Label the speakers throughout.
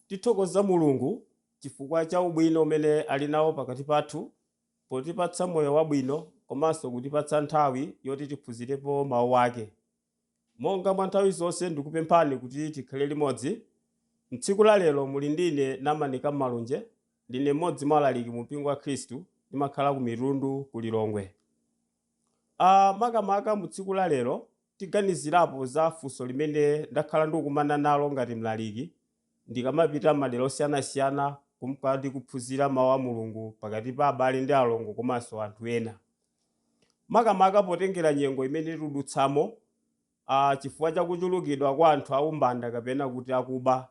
Speaker 1: Tithokoza Mulungu chifukwa cha ubwino umene ali nawo pakati pathu, potipatsa moyo wabwino komanso kutipatsa nthawi yoti tiphunzirepo mawu ake. Monga mwa nthawi zonse ndikupemphani kuti tikhale limodzi. M'tsiku la lero muli ndine Namani Kammalunje, ndine mmodzi mwa alaliki mu mpingo wa Khristu, ndimakhala ku Mitundu ku Lilongwe. Makamaka mu tsiku la lero tiganizirapo za funso limene ndakhala ndikukumana nalo ngati mlaliki ndikamapita madera osiyanasiyana kumkati kuphunzira mawu a Mulungu pakati pa abale ndi alongo komanso anthu ena. Makamaka potengera nyengo imene tikudutsamo, chifukwa cha kuchulukidwa kwa anthu aumbanda kapena kuti akuba,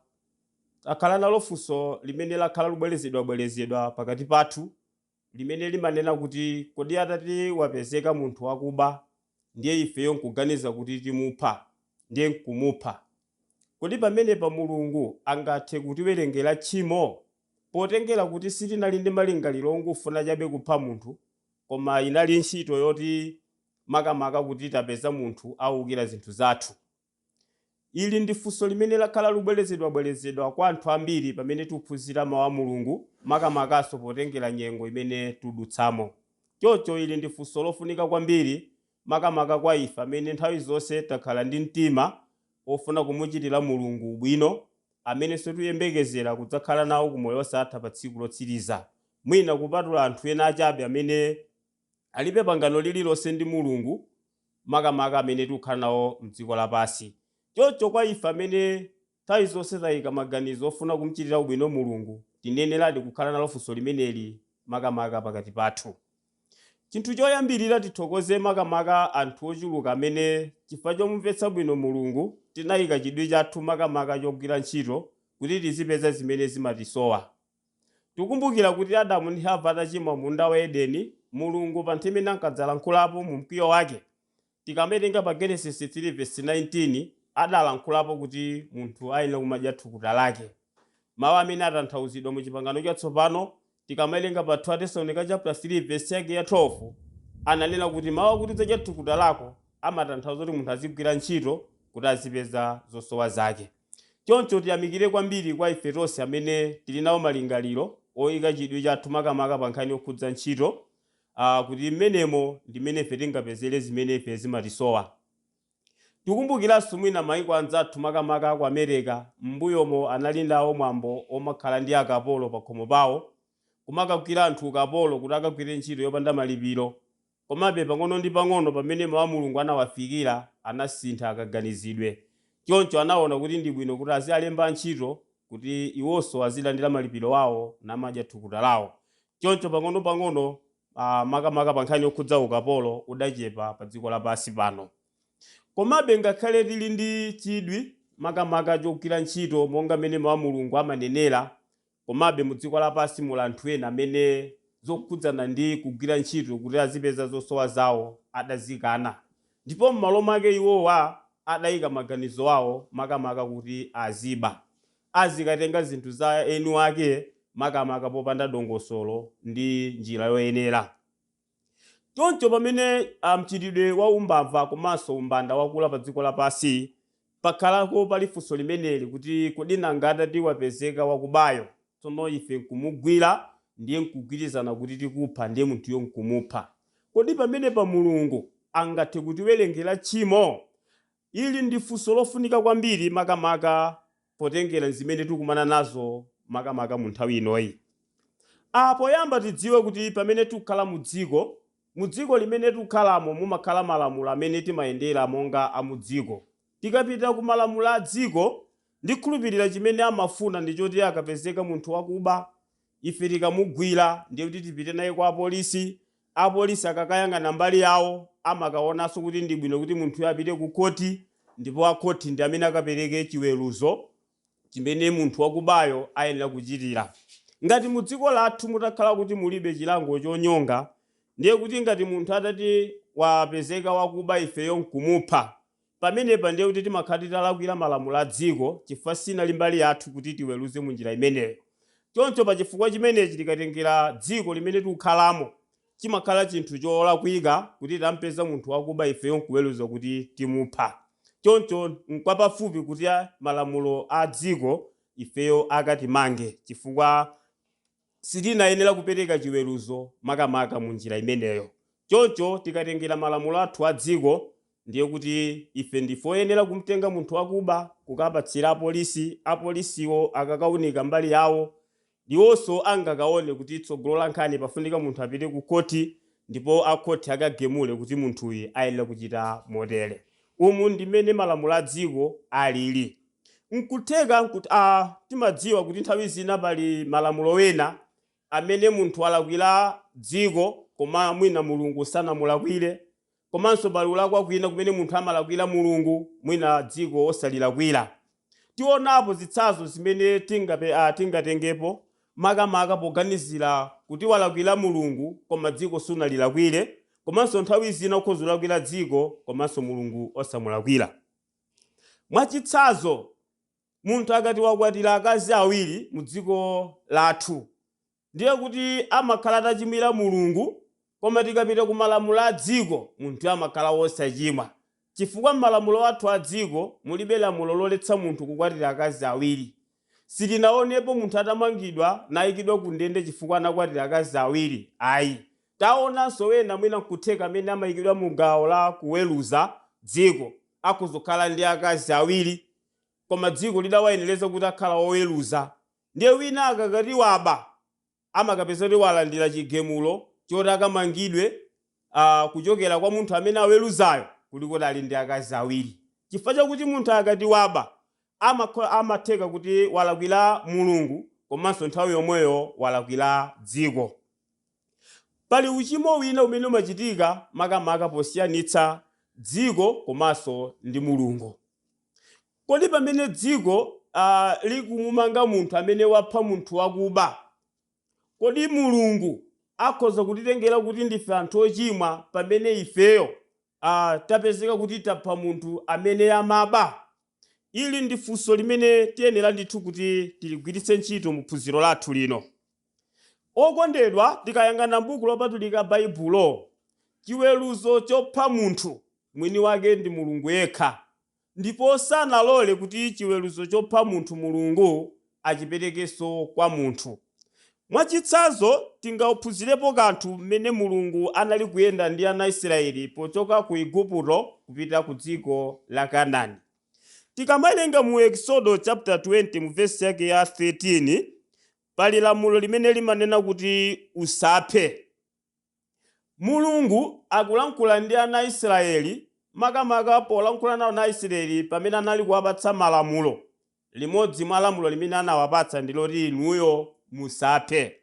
Speaker 1: akhala nalo funso limene lakhala lubwerezedwa pakati pathu, limene limanena kuti kodi atati wapezeka munthu wakuba ndiye ifeyo nkuganiza kuti timupha ndiye nkumupha. Kodi pamenepa Mulungu angathe kutiwerengera tchimo potengera kuti sitinali ndi malingaliro ongofuna chabe kupha munthu, koma inali ntchito yoti makamaka kuti tapeza munthu awukira zinthu zathu. Ili ndi funso limene lakhala lubwerezedwa kwa anthu ambiri pamene tikuphunzira mawu a Mulungu, makamakaso potengera nyengo imene tikudutsamo. Choncho ili ndi funso lofunika kwambiri makamaka kwa ife amene nthawi zonse takhala ndi mtima ofuna kumuchitira Mulungu ubwino, amene tikuyembekezera kudzakhala nawo ku moyo osatha pa tsiku lotsiriza. Mwina kupatula anthu ena achabe amene alibe pangano lililonse ndi Mulungu, makamaka amene tikukhala nawo m'dziko lapansi. Choncho kwa ife amene nthawi zonse tayika maganizo ofuna kumuchitira ubwino Mulungu, tineneradi kukhala nalo funso limeneli makamaka pakati pathu. Chinthu choyambirira tithokoze makamaka anthu ochuluka amene chifukwa chomumvetsa bwino Mulungu tinayika chidwi chathu makamaka chogwira ntchito kuti tizipeza zimene zimatisowa. Tikumbukira kuti Adamu ndi Hava atachimwa mu munda wa Edeni, Mulungu pa nthawi imene ankadzalankhulapo mu mkwiyo wake, tikamawerenga pa Genesis 3:19 adalankhulapo kuti munthu ayenera kumadya thukuta lake. Mawu amene atanthauzidwa mu chipangano chatsopano tikamawerenga pa 2 Tesalonika 3:12 ananena kuti mawu akuti udzadya thukuta lako amatanthauza kuti munthu azigwira ntchito kuti azipeza zosowa zake. Choncho tiyamikire kwambiri kwa ife tonse amene tili nawo malingaliro oyika chidwi chathu makamaka pa nkhani yokhudza ntchito, kuti mmenemo ndimene ife tingapezere zimene ife zimatisowa. Tikumbukiranso mwina mayiko anzathu makamaka ku America m'mbuyomo anali nawo mwambo omakhala ndi akapolo pa khomo pawo, kumakagwira anthu ukapolo kuti akagwire ntchito yopanda malipiro. Komabe pang'ono ndi pang'ono pamene mawu a Mulungu anawafikira anasintha akaganizidwe. Choncho anaona kuti ndi bwino kuti azialemba ntchito kuti iwonso azilandira malipiro wawo namadya thukuta lawo. Choncho pang'ono makamaka pa nkhani yokhudza ukapolo udachepa pa dziko lapansi pano. Komabe ngakhale tili ndi chidwi makamaka chogwira ntchito monga mmene mawu a Mulungu amanenera, komabe mu dziko lapansi muli anthu ena amene zokhudzana ndi kugwira ntchito kuti azipeza zosowa zawo adazikana, ndipo m'malo mwake iwowa adayika maganizo awo makamaka kuti aziba, azikatenga zinthu za eni ake makamaka popanda dongosolo ndi njira yoyenera. Choncho pamene mchitidwe wa umbava komanso umbanda wakula pa dziko lapansi, pakhalako pali funso limeneli kuti kodi nanga atati wapezeka wakubayo, tsono ife nkumugwira ndiye nkugwirizana kuti tikupha ndiye munthuyo nkumupha. Kodi pamene pa Mulungu angathe kutiwerengera tchimo? Ili ndi funso lofunika kwambiri makamaka potengera zimene tikumana nazo makamaka mu nthawi inoyi. Poyamba tidziwe kuti pamene tikukhala mu dziko limene tikukhalamo mumakhala malamulo amene timayendera monga a mu dziko. Tikapita ku malamulo a dziko, ndikhulupirira chimene amafuna ndi choti akapezeka munthu wakuba, ife tikamugwira ndiye kuti tipite naye kwa apolisi. Apolisi akakayang'ana mbali yawo amakaonanso kuti ndi bwino kuti munthuyo apite ku khoti, ndipo akhoti ndi amene akapereke chiweruzo chimene munthu wakubayo ayenera kuchitira. Ngati mu dziko lathu mutakhala kuti mulibe chilango chonyonga, ndiye kuti ngati munthu atati wapezeka wakuba ifeyo nkumupha, pamenepa ndiye kuti timakhala titalakwira malamulo a dziko chifukwa sinali mbali yathu kuti tiweruze mu njira imeneyo. Choncho pa chifukwa chimenechi tikatengera dziko limene tikukhalamo, chimakhala chinthu cholakwika kuti tampeza munthu wakuba ifeyo nkuweruza kuti timupha. Choncho nkwapafupi kuti malamulo a dziko ifeyo akatimange chifukwa sitinayenera kupereka chiweruzo makamaka mu njira imeneyo. Choncho tikatengera malamulo athu a dziko ndiye kuti ife ndifoyenera kumtenga munthu wakuba kukapatsira apolisiwo akakaunika mbali yawo ndiwonso angakaone kuti tsogolo la nkhani pafunika munthu apite ku koti ndipo akhoti akagemule kuti munthuyu ayenera kuchita motere. Umu ndimene malamulo a dziko alili. Nkutheka kuti timadziwa kuti nthawi zina pali malamulo wena amene munthu alakwira dziko koma mwina Mulungu sanamulakwire, komanso pali kulakwa kwina kumene munthu amalakwira Mulungu mwina dziko osalilakwira. Tionapo zitsanzo zimene tingatengepo makamaka poganizira kuti walakwira Mulungu koma dziko sunalilakwire, komanso nthawi zina ukhoza kulakwira dziko komanso Mulungu osamulakwira. Mwachitsanzo, munthu akati wakwatira akazi awiri mu dziko lathu ndiye kuti amakhala atachimwira Mulungu, koma tikapita ku malamulo a dziko munthu amakhala wosachimwa chifukwa m'malamulo athu a dziko mulibe lamulo loletsa munthu kukwatira akazi awiri. Sitinaonepo munthu atamangidwa nayikidwa ku ndende chifukwa anakwatira akazi awiri ayi. Taonanso wena mwina nkutheka amene amayikidwa mu gawo la kuweruza dziko akuzokhala ndi akazi awiri koma dziko lidawayenereza kuti akhala oweruza. Ndiye wina akakati waba amakapeza kuti walandira chigemulo choti akamangidwe kuchokera kwa munthu amene aweruzayo kuliko ali ndi akazi awiri. Chifukwa chakuti munthu akati waba amatheka kuti walakwira Mulungu komanso nthawi yomweyo walakwira dziko. Pali uchimo wina umene umachitika makamaka posiyanitsa dziko komanso ndi Mulungu. Kodi pamene dziko likumumanga munthu amene wapha munthu wakuba, kodi Mulungu akhoza kutitengera kuti ndife anthu ochimwa pamene ifeyo tapezeka kuti tapha munthu amene amaba? Ili ndi funso limene tiyenera ndithu kuti tiligwiritse ntchito mu phunziro lathu lino. Okondedwa, tikayang'ana m'buku lopatulika Baibulo, chiweruzo chopha munthu mwini wake ndi Mulungu yekha, ndipo sanalole kuti chiweruzo chopha munthu Mulungu achiperekenso kwa munthu. Mwachitsanzo tingaphunzirepo kanthu mmene Mulungu anali kuyenda ndi ana Israeli pochoka ku Igupto kupita ku dziko la Kanaani. Tikamawerenga mu Exodo chapter 20 mu verse yake ya 13 pali lamulo limene limanena kuti usaphe. Mulungu akulankhula ndi ana Israeli makamaka polankhula nawo ana Israeli pamene anali kuwapatsa malamulo. Limodzi mwa lamulo limene anawapatsa ndi loti inuyo musaphe.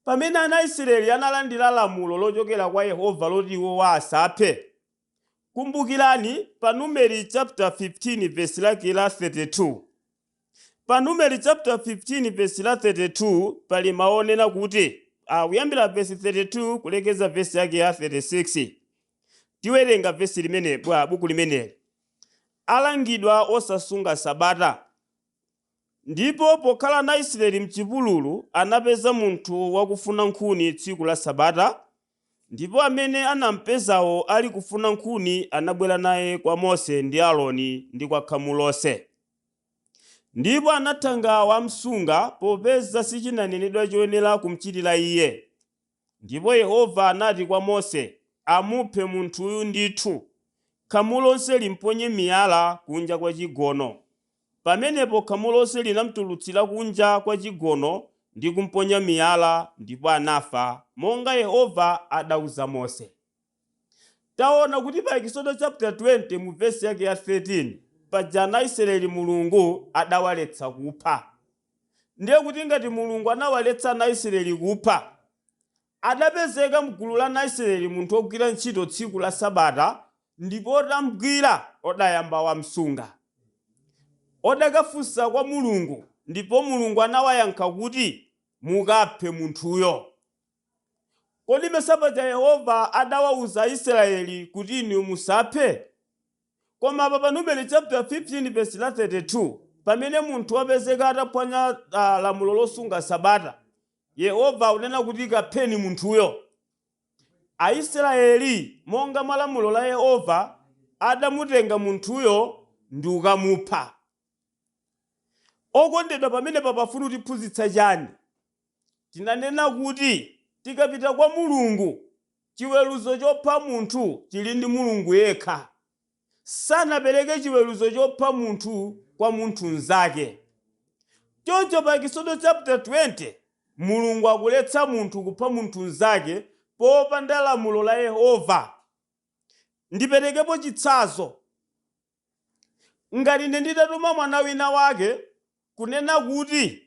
Speaker 1: Pamene ana Israeli analandira lamulo lochokera kwa Yehova loti iwo asaphe, kumbukirani pa Numeri chapter 15 verse lake la 32. Pa Numeri chapter 15 verse la 32 pali maonena kuti kuyambira verse 32 kulekeza verse yake ya 36. Tiwerenga verse limene buku limeneli. Alangidwa osasunga sabata. Ndipo pokhala na Israeli mchipululu anapeza munthu wakufuna nkhuni tsiku la sabata, ndipo amene anampezawo ali kufuna nkhuni anabwera naye kwa Mose ndi Aaroni ndi kwa khamu lonse. Ndipo anathanga wamsunga popeza sichinanenedwa choyenera kumchitira iye. Ndipo Yehova anati kwa Mose, amuphe munthuyu ndithu, khamu lonse limponye miyala kunja kwa chigono. Pamenepo khamu lonse linamtulutsira kunja kwa chigono ndi kumponya miyala, ndipo anafa monga Yehova adauza Mose. Taona kuti pa Exodo chapter 20 mu verse yake ya 13 paja ana Israeli Mulungu adawaletsa kupha. Ndiye kuti ngati Mulungu anawaletsa ana Israeli kupha, adapezeka mgulu la ana Israeli munthu wogwira ntchito tsiku la sabata, ndipo otamgwira odayamba wamsunga. Odakafunsa kwa Mulungu, ndipo Mulungu anawayankha kuti mukaphe munthuyo. Kodi mesapaja Yehova adawauza Israeli kuti inu musaphe? Koma pa Numeri chapter 15 verse la 32 pamene munthu wapezeka ataphwanya lamulo losunga sabata, Yehova unena kuti kapheni munthuyo. Aisraeli monga mwa lamulo la Yehova adamutenga munthuyo ndi kukamupha. Okondedwa pamene papafuna tiphunzitsa chani? Tinanena kuti tikapita kwa Mulungu, chiweruzo chopha munthu chili ndi Mulungu yekha. Sanapereke chiweruzo chopha munthu kwa munthu mnzake. Choncho pa Exodo chapter 20, Mulungu akuletsa munthu kupha munthu mnzake popanda lamulo la Yehova. Ndiperekepo chitsanzo. Ngati ine nditatuma mwana wina wake kunena kuti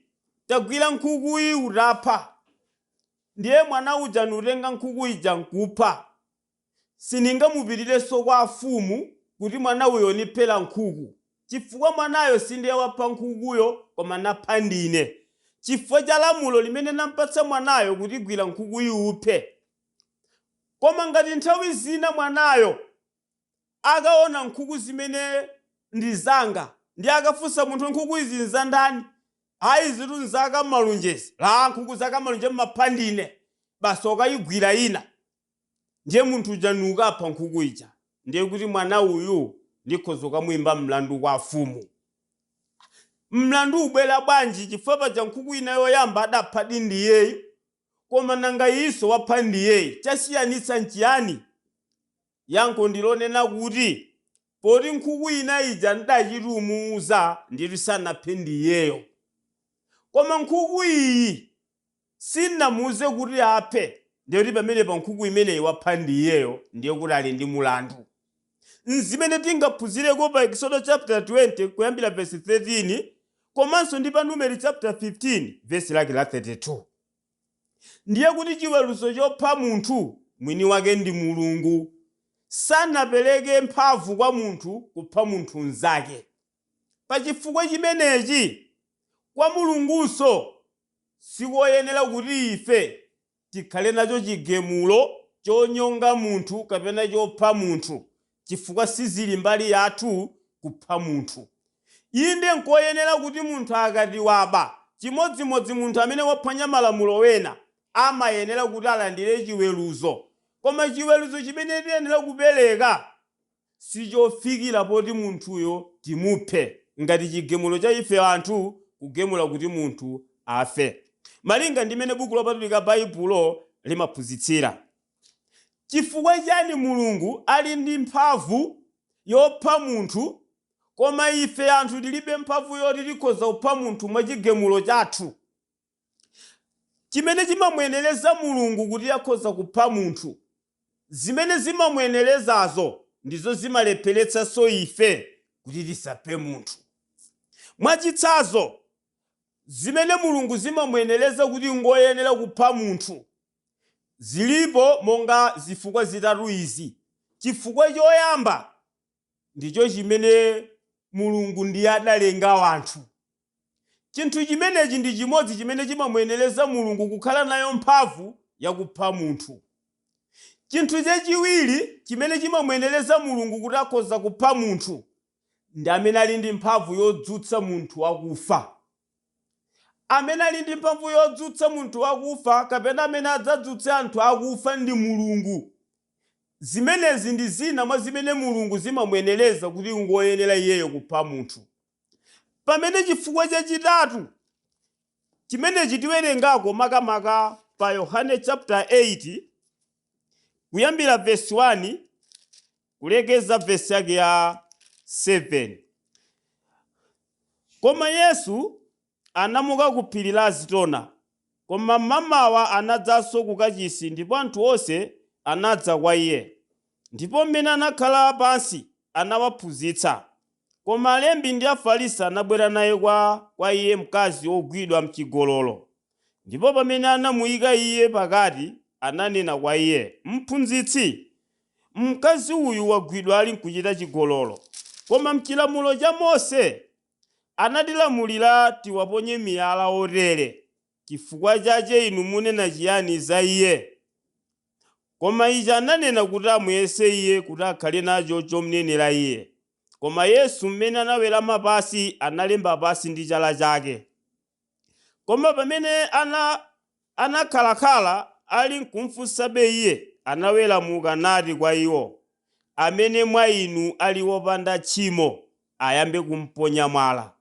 Speaker 1: tagwira nkhukuyi utapha, ndiye mwana uja nutenga nkhuku ija nkupha, siningamupitirenso kwa afumu kuti mwana uyo niphera nkhuku, chifukwa mwanayo sindiye wapha nkhukuyo koma napha ndine, chifukwa cha lamulo limene nampatsa mwanayo kuti gwira nkhukuyi uphe. Koma ngati nthawi zina mwanayo akaona nkhuku zimene ndi zanga, ndi akafunsa munthu nkhuku izi nzandani, ayi zitu nzaka Kammalunje, la nkhuku za Kammalunje mmapha ndine, basi okayigwira ina, ndiye munthu uja nukapha nkhuku ija, ndiye kuti mwana uyu ndikhoza kamuyimba mlandu kwa afumu. Mlandu ubwera bwanji chifukwa paja nkhuku ina yoyamba adapha ndiyeyi, koma nanga iso wapha ndiyeyi, chasiyanitsa nchiyani? Yankho ndilonena kuti poti nkhuku ina ija ndachitumuza ndiye sanaphe ndiyeyo, koma nkhuku iyi sinamuze kuti aphe, ndiye kuti pamene pa nkhuku imeneyi wapha ndiyeyo, ndiye kuti ali ndi mulandu. Nzimene tingaphunzireko pa Exodo chapter 20 kuyambira verse 13, komanso ndi pa Numeri chapter 15 verse lake la 32. Ndiye kuti chiweruzo chopha munthu mwini wake ndi Mulungu. Sanapereke mphamvu kwa munthu kupha munthu mnzake. Pa chifukwa chimenechi, kwa Mulungunso sikoyenera kuti ife tikhale nacho chigemulo chonyonga munthu kapena chopha munthu, chifukwa sizili mbali yathu kupha munthu. Inde nkoyenera kuti munthu akati waba, chimodzimodzi munthu amene waphwanya malamulo wena amayenera kuti alandire chiweruzo. Koma chiweruzo chimene tiyenera kupereka sichofikira poti munthuyo timuphe, ngati chigemulo cha ife anthu kugemula kuti munthu afe. Malinga ndimene buku lopatulika Baibulo limaphunzitsira. Chifukwa chani Mulungu ali ndi mphamvu yopha munthu, koma ife anthu tilibe mphamvu yoti tikhoza kupha munthu mwa chigemulo chathu? Chimene chimamwenereza Mulungu kuti akhoza kupha munthu, zimene zimamwenerezazo ndizo zimalepheretsanso ife kuti tisaphe munthu. Mwachitsanzo, zimene Mulungu zimamwenereza kuti ngoyenera kupha munthu zilipo monga zifukwa zitatu izi. Chifukwa choyamba ndicho chimene Mulungu ndiye adalenga wanthu. Chinthu chimenechi ndi chimodzi chimene chimamwenereza Mulungu kukhala nayo mphamvu yakupha munthu. Chinthu chachiwiri chimene chimamwenereza Mulungu kuti akhoza kupha munthu ndi amene ali ndi mphamvu yodzutsa munthu wakufa. Amene ali ndi mphamvu yodzutsa munthu wakufa kapena amene adzadzutsa anthu akufa ndi Mulungu. Zimenezi ndi zina mwa zimene Mulungu zimamwenereza kuti ngoyenera iyeyo kupha munthu. Pamene chifukwa chachitatu chimenechi tiwerengako makamaka pa Yohane chapter 8 kuyambira verse 1 kulekeza verse yake ya 7. Koma Yesu anamuka ku phiri la Zitona, koma mmamawa anadzanso ku kachisi ndipo anthu onse anadza kwa iye. Ndipo mmene anakhala pansi anawaphunzitsa. Koma alembi ndi Afarisi anabwera naye kwa iye mkazi wogwidwa mchigololo. Ndipo pamene anamuyika iye pakati, ananena kwa iye, "Mphunzitsi, mkazi uyu wagwidwa ali nkuchita chigololo. Koma m'chilamulo cha Mose anatilamulira tiwaponye miyala otere. Chifukwa chache inu munena chiyani za iye?" Koma ija ananena kuti amuyese iye kuti akhale nacho chomnenera iye. Koma Yesu mmene anawerama pasi analemba pasi ndi chala chake. Koma pamene anakhalakhala ali nkumfunsabe iye, anaweramuka nati kwa iwo, "Amene mwa inu ali wopanda tchimo ayambe kumponya mwala."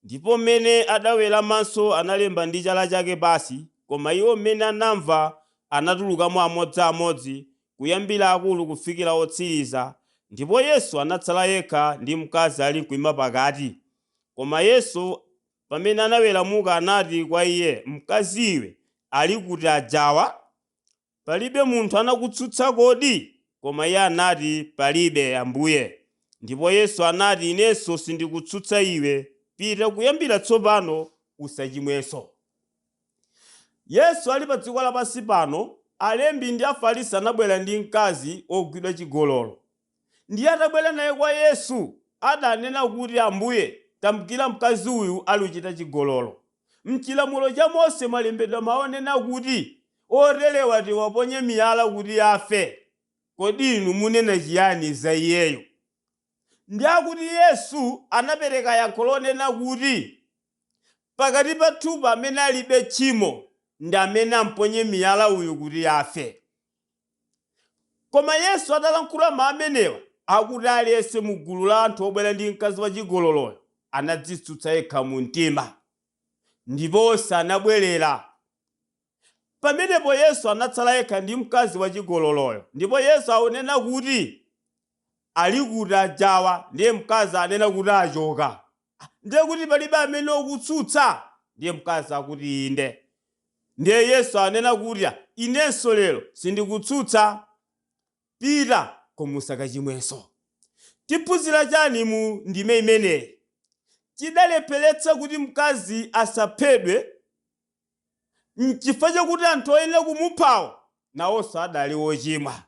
Speaker 1: ndipo mmene adawera maso analemba ndi chala chake basi, koma iwo mmene anamva anatulukamo amodzi kuyambira akulu kufikira otsiriza. Ndipo Yesu anatsala yekha ndi mkazi ali kuima pakati. Koma Yesu pamene anaweramuka anati kwa iye, mkaziwe ali kuti ajawa? Palibe munthu anakutsutsa kodi? Koma iye anati, palibe Ambuye. Ndipo Yesu anati, inenso sindikutsutsa iwe, pita kuyambira tsopano usachimwenso. Yesu ali pa dziko lapansi pano, alembi ndi Afarisi anabwera ndi mkazi ogwidwa chigololo. Ndiye atabwera naye kwa Yesu adanena kuti, Ambuye, tamukira mkazi uyu ali kuchita chigololo. M'chilamulo cha Mose malembedwa maonena kuti oterewa tiwaponye miyala kuti afe. Kodi inu munena chiyani za iyeyo? Ndi akuti Yesu anapereka yankho lonena kuti pakati pathu amene alibe tchimo ndi amene amponye miyala uyu kuti afe. Koma Yesu atalankhula mawu amenewa, akuti aliyense mu gulu la anthu obwera ndi mkazi wachigololoyo anadzitsutsa yekha mu mtima, ndipo onse anabwerera. Pamenepo Yesu anatsala yekha ndi mkazi wachigololoyo, ndipo Yesu aonena kuti ali kuti ajawa, ndiye mkazi anena kuti achoka. Ndiye kuti palibe amene okutsutsa? Ndiye mkazi akuti inde. Ndiye Yesu anena kuti inenso lero sindikutsutsa, pita koma usakachimwenso. Tiphunzira chani mu ndime imeneyi? Chidalepheretsa kuti mkazi asaphedwe n'chifukwa chakuti anthu oyenera kumuphawo nawonso adali ochimwa.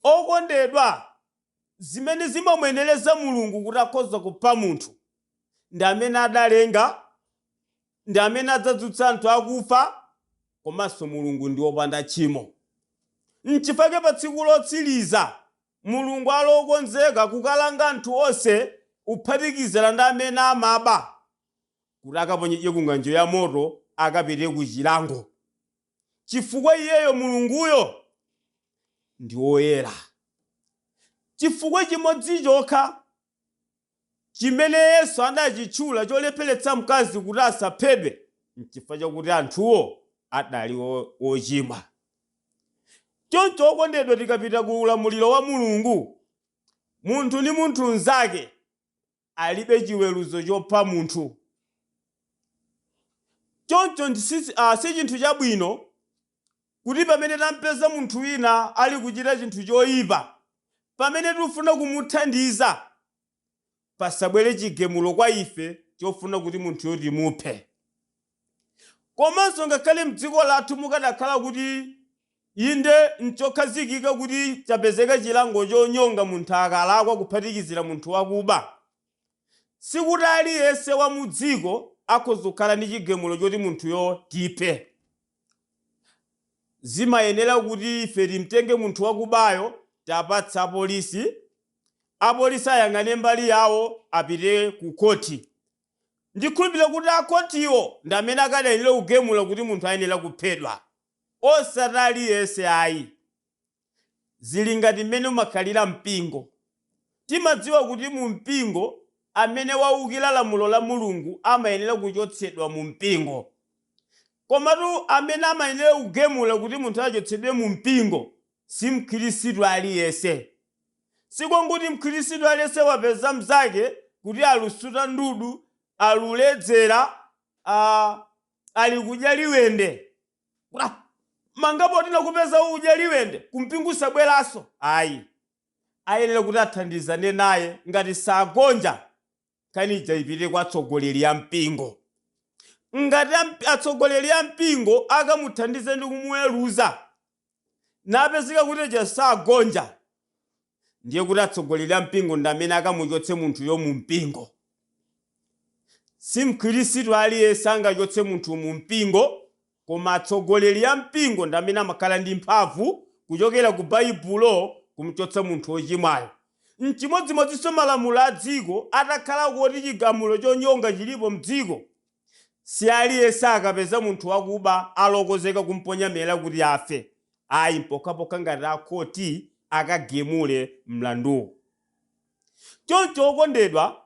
Speaker 1: Okondedwa, zimene zimamuyenereza Mulungu kuti akhoza kupha munthu ndi amene adalenga, ndi amene adzadzutsa anthu akufa, komanso Mulungu ndi wopanda tchimo. N'chifukwa pa tsiku lotsiriza Mulungu alokonzeka kukalanga anthu onse kuphatikizira ndi amene amaba, kuti akaponyedwe ku ng'anjo ya moto akapite ku chilango. Chifukwa iyeyo Mulunguyo ndi woyera. Chifukwa chimodzi chokha chimene Yesu anachitchula cholepheretsa mkazi kuti asaphedwe n'chifukwa chakuti anthuwo adali ochimwa. Choncho okondedwa, tikapita ku ulamuliro wa Mulungu, munthu ndi munthu mnzake alibe chiweruzo chopha munthu. Choncho si chinthu chabwino kuti pamene tampeza munthu wina ali kuchita chinthu choyipa, pamene tikufuna kumuthandiza, pasabwere chigamulo kwa ife chofuna kuti munthuyo timuphe. Komanso ngakhale m'dziko lathu mukanakhala kuti inde nchokhazikika kuti chapezeka chilango chonyonga munthu akalakwa kuphatikizira munthu wakuba, sikuti aliyense wa mu dziko akhoza kukhala ndi chigamulo choti munthuyo tiphe. Zimayenera kuti ife timtenge munthu wakubayo tapatsa apolisi, apolisi ayang'ane mbali yawo apite ku koti. Ndikhulupirira kuti akotiwo ndi amene akadayenera kugamula kuti munthu ayenera kuphedwa, osati aliyense ayi. Zili ngati mmene umakhalira mpingo. Timadziwa kuti mu mpingo amene waukira lamulo la Mulungu amayenera kuchotsedwa mu mpingo. Komatu amene amayenera kugamula kuti munthu achotsedwe mu mpingo si mkhristu aliyense. Sikonguti mkhristu aliyense wapeza mnzake kuti alusuta ndudu, aluledzera, ali kudya liwende. Mangapo tinakupeza udya liwende kumpingo usabweranso? Ayi. Ayenera kuti athandizane naye, ngati sagonja kanija ipite kwa atsogoleri a mpingo. Ngati atsogoleri a mpingo akamuthandize ndi kumuweruza napezeka kuti sagonja, ndiye kuti atsogoleri a mpingo ndi amene akamuchotse munthuyo mu mpingo. Si mkhristu aliyense angachotse munthu mu mpingo, koma atsogoleri a mpingo ndi amene amakhala ndi mphamvu kuchokera ku Baibulo kumuchotsa munthu wochimwayo. N'chimodzimodzinso malamulo a dziko atakhala kuti chigamulo chonyonga chilipo m'dziko, si aliyense akapeza munthu wakuba alokozeka kumponya miyala kuti afe. Ayi, pokhapokha ngati akoti akagemule mlanduwo. Choncho okondedwa,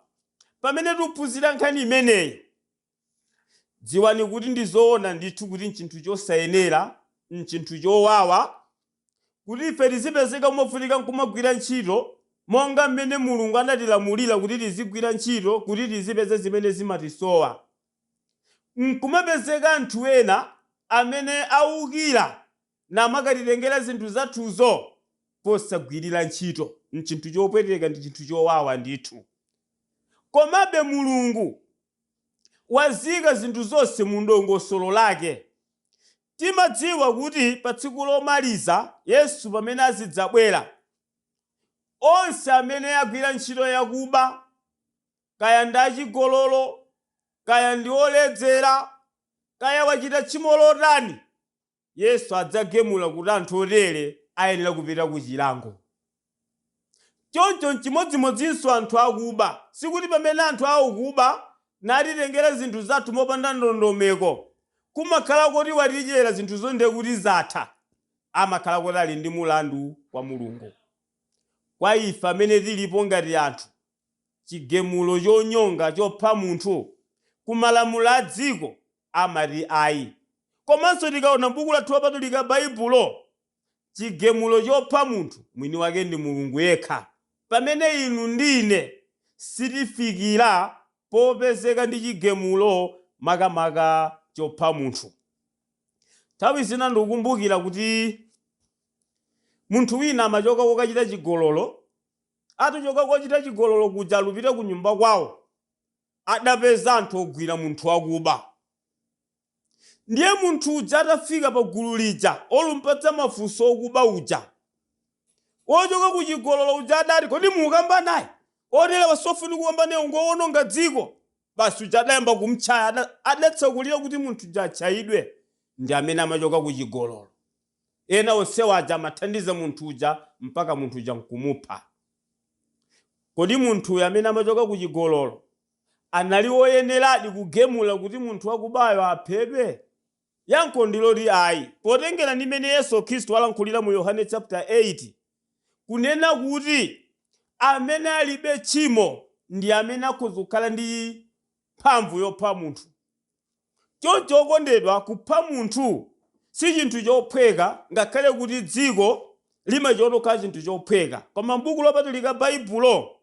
Speaker 1: pamene tiphunzira nkhani imeneyi dziwani kuti ndizoona ndithu kuti nchinthu chosayenera, nchinthu chowawa kuti ife tizipezeka mofunika nkumagwira ntchito monga mmene Mulungu anatilamulira kuti tizigwira ntchito kuti tizipeze zimene zimatisowa. Nkumapezeka anthu ena amene awukira namakatitengera zinthu zathuzo posagwirira ntchito. Nchinthu chopweteka ndi chinthu chowawa ndithu. Komabe Mulungu wazika zinthu zonse mu ndongosolo lake. Timadziwa kuti pa tsiku lomaliza Yesu pamene azidzabwera, onse amene agwira ntchito yakuba, kaya ndi achigololo, kaya ndi oledzera, kaya wachita tchimo lotani, Yesu adzagemula kuti anthu otere ayenera kupita ku chilango. Choncho chimodzimodzinso anthu akuba, sikuti pamene anthu akuba natitengera zinthu zathu mopanda ndondomeko kumakhala kuti watidyera zinthu zonde kuti zatha, amakhala kuti ali ndi mulandu kwa Mulungu. Kwa ife amene tilipo ngati anthu, chigemulo chonyonga chopha munthu kumalamulo a dziko amati ayi. Komanso tikaona m'buku lathu lopatulika Baibulo, chigemulo chopha munthu mwini wake ndi Mulungu yekha. Pamene inu ndine sitifikira popezeka ndi chigemulo makamaka chopha munthu. Nthawi zina ndikukumbukira kuti munthu wina amachoka kokachita chigololo, atochoka kochita chigololo kuja alupita ku nyumba kwawo, adapeza anthu ogwira munthu wakuba. Ndiye munthu uja atafika pa gulu lija olumpatsa mafunso okuba uja, ochoka ku chigololo uja adati kodi mukamba naye otere wasofuni kukamba naye ngowononga dziko. Basi uja adayamba kumtchaya, adatsekulira kuti munthu uja atchayidwe ndi amene amachoka ku chigololo. Ena onsewo aja amathandiza munthu uja mpaka munthu uja nkumupha. Kodi munthu uyu amene amachoka ku chigololo anali woyeneradi kugemula kuti munthu wakubayo aphedwe? Yankho ndiloti ayi, potengera ndi mmene Yesu Khristu alankhulira mu Yohane chapter 8 kunena kuti amene alibe tchimo ndi amene akhoza kukhala ndi mphamvu yopha munthu. Choncho okondedwa, kupha munthu si chinthu chophweka, ngakhale kuti dziko limachioneka chinthu chophweka. Koma m'buku lopatulika Baibulo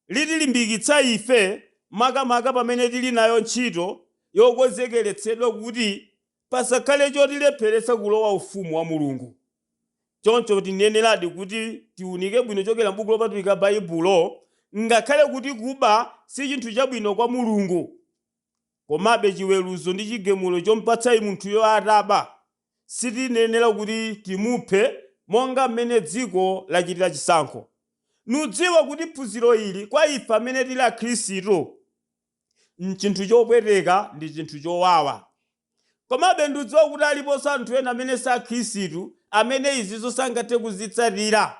Speaker 1: litilimbikitsa ife makamaka pamene tili nayo ntchito yokonzekeretsedwa kuti pasakhale chotilepheretsa kulowa ufumu wa Mulungu. Choncho tineneradi kuti tiunike bwino chokera m'buku lopatulika Baibulo, ngakhale kuti kuba si chinthu chabwino kwa Mulungu, komabe chiweruzo ndi chigemulo chompatsa munthuyo ataba sitinenera kuti timuphe monga mmene dziko lachitira chisankho. Nudziwa kuti phunziro ili kwa ife amene tili akhristu nchinthu chopweteka ndi chinthu chowawa. Komabe ndudziwa kuti aliponso anthu ena amene si akhristu amene izizo sangathe kuzitsatira,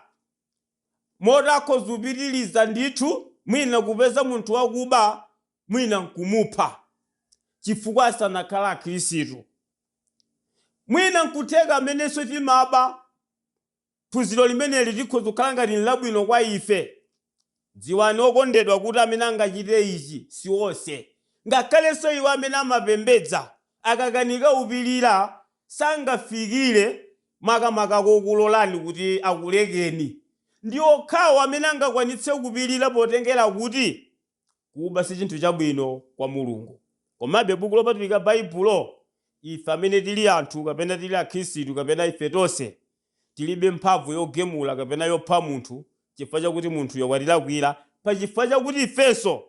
Speaker 1: motakhoza kupitiriza ndithu mwina kupeza munthu wakuba mwina nkumupha chifukwa asanakhala akhristu. Mwina nkutheka amenenso timaba phunziro limeneli likhoza kukhala ngati labwino kwa ife. Dziwani okondedwa kuti amene angachite ichi si onse, ngakhalenso iwo amene amapembedza akakanika upirira sangafikire makamaka kokulolani kuti akulekeni. Ndi okhawo amene angakwanitse kupirira potengera kuti kuba si chinthu chabwino kwa Mulungu. Komabe buku lopatulika Baibulo, ife amene tili anthu kapena tili akhristu kapena ife tonse tilibe mphamvu yogemula kapena yopha munthu chifukwa chakuti munthu yokwatilakwira, pa chifukwa chakuti ifenso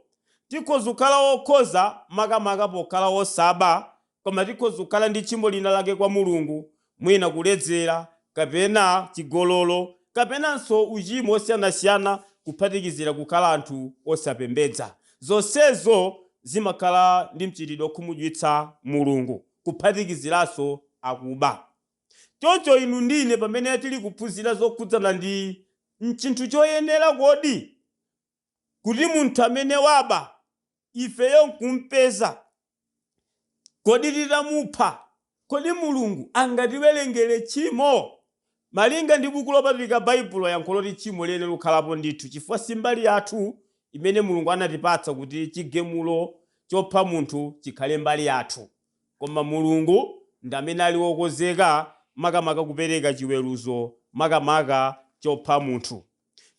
Speaker 1: tikhoza kukhala okhoza makamaka pokhala osaba, koma tikhoza kukhala ndi tchimo lina lake kwa Mulungu, mwina kuledzera kapena chigololo kapenanso uchimo osiyanasiyana kuphatikizira kukhala anthu osapembedza. Zonsezo zimakhala ndi mchitidwe okhumudwitsa Mulungu, kuphatikiziranso akuba. Choncho inu ndine pamene tili kuphunzira zokhudzana ndi nchinthu choyenera kodi kuti munthu amene waba ifeyo nkumpeza, kodi titamupha, kodi Mulungu angatiwerengere tchimo? Malinga ndi buku lopatulika Baibulo yankho loti tchimo liyenera kukhalapo ndithu, chifukwa si mbali yathu imene mulungu anatipatsa kuti chigamulo chopha munthu chikhale mbali yathu, koma mulungu ndi amene ali wokonzeka makamaka kupereka chiweruzo makamaka chopha munthu.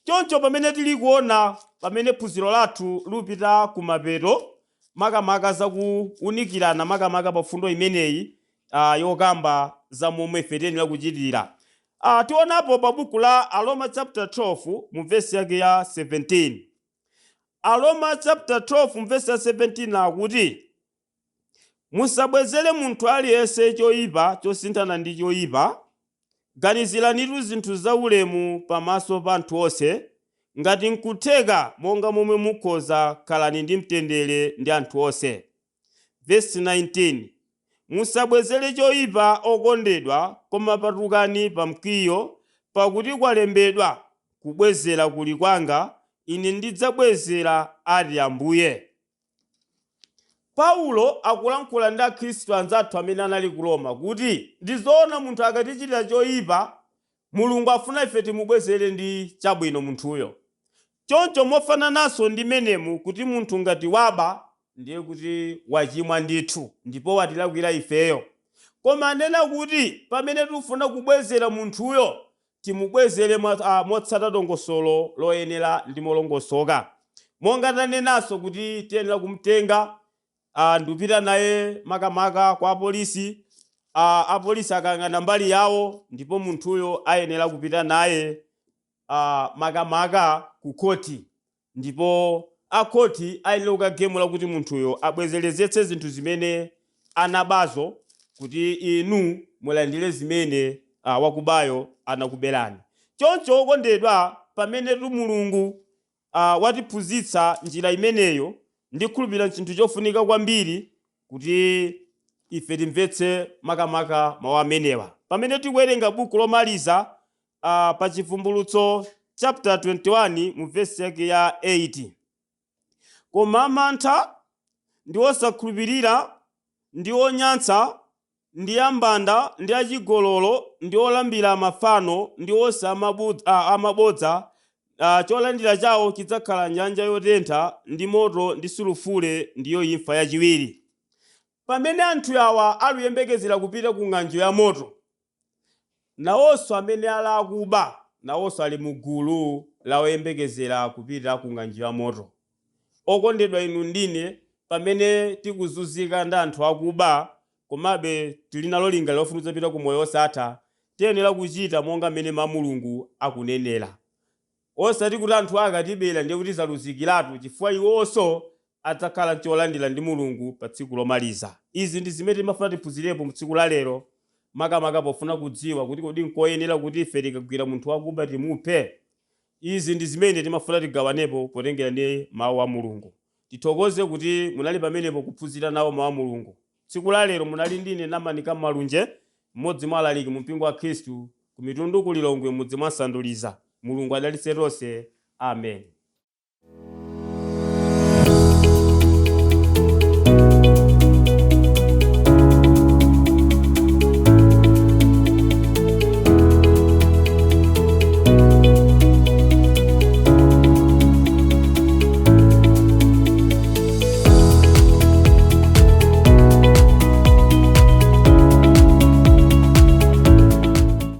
Speaker 1: Choncho pamene tili kuona pamene phunziro lathu lupita kumapeto makamaka za kuunikirana makamaka pa fundo imeneyi yokamba za momwe ife tiyenera kuchitira. Tionapo pa buku la Aroma chapter 12 mu verse yake ya 17. Aroma chapter 12 mu verse ya 17 akuti, musabwezere munthu aliyense choyipa chosinthana ndi choyipa, ganiziranitu zinthu zaulemu pamaso pa anthu onse, ngati nkutheka monga momwe mukhoza khalani ndi mtendere ndi anthu onse. Verse 19, musabwezere choyipa okondedwa, koma patukani pa mkwiyo, pakuti kwalembedwa, kubwezera kuli kwanga, ine ndidzabwezera ati Ambuye. Paulo akulankhula ndi akhristu anzathu amene anali ku Roma kuti ndizoona munthu akatichitira choyipa, mulungu afuna ife timubwezere ndi chabwino munthuyo. Choncho mofanananso ndi menemu kuti munthu ngati waba ndiye kuti wachimwa ndithu ndipo watilakwira ifeyo, koma anena kuti pamene tikufuna kubwezera munthuyo timubwezere motsata dongosolo loyenera ndi molongosoka. Monga tanenanso kuti tiyenera kumtenga ndupita naye makamaka kwa apolisi, apolisi akang'ana mbali yawo ndipo munthuyo ayenera kupita naye makamaka ku khoti, ndipo akhoti ayenera kukagamula kuti munthuyo abwezerezetse zinthu zimene anabazo kuti inu mulandire zimene wakubayo anakuberani. Choncho okondedwa, pamene mulungu watiphunzitsa njira imeneyo, ndikhulupirira chinthu chofunika kwambiri kuti ife timvetse makamaka mawu amenewa. Pamene tikuwerenga buku lomaliza pa Chivumbulutso chapter 21 mu verse yake ya 8, koma mantha ndi osakhulupirira ndi onyansa ndi ambanda ndi achigololo ndi olambira mafano ndi onse amabodza, cholandira chawo chidzakhala nyanja yotentha ndi moto ndi sulufule ndiyo imfa yachiwiri. Pamene anthu awa aluyembekezera kupita ku ng'anjo ya moto, nawonso amene ali akuba nawonso ali mu gulu la oyembekezera kupita ku ng'anjo ya moto. Okondedwa inu ndine, pamene tikuzunzika ndi anthu akuba komabe tili nalo lingaliro lofuna kupita ku moyo osatha, tiyenera kuchita monga mmene Mulungu akunenera. Osati kuti anthu akatibera ndiye kuti zaluzikiratu, chifukwa iwonso adzakhala cholandira ndi Mulungu pa tsiku lomaliza. Izi ndi zimene timafuna tiphunzirepo mu tsiku la lero, makamaka pofuna kudziwa kuti kodi nkoyenera kuti ife tikagwira munthu wakuba timuphe. Izi ndi zimene timafuna tigawanepo potengera ndi mawu a Mulungu. Tithokoze kuti munali pamenepo kuphunzira nawo mawu a Mulungu. Tsiku la lero munali ndine Namani Kammalunje, mmodzi mwa alaliki mu mpingo wa Khristu ku mitundu ku Lilongwe, mudzi mwa Sanduliza. Mulungu adalitse tonse. Amen.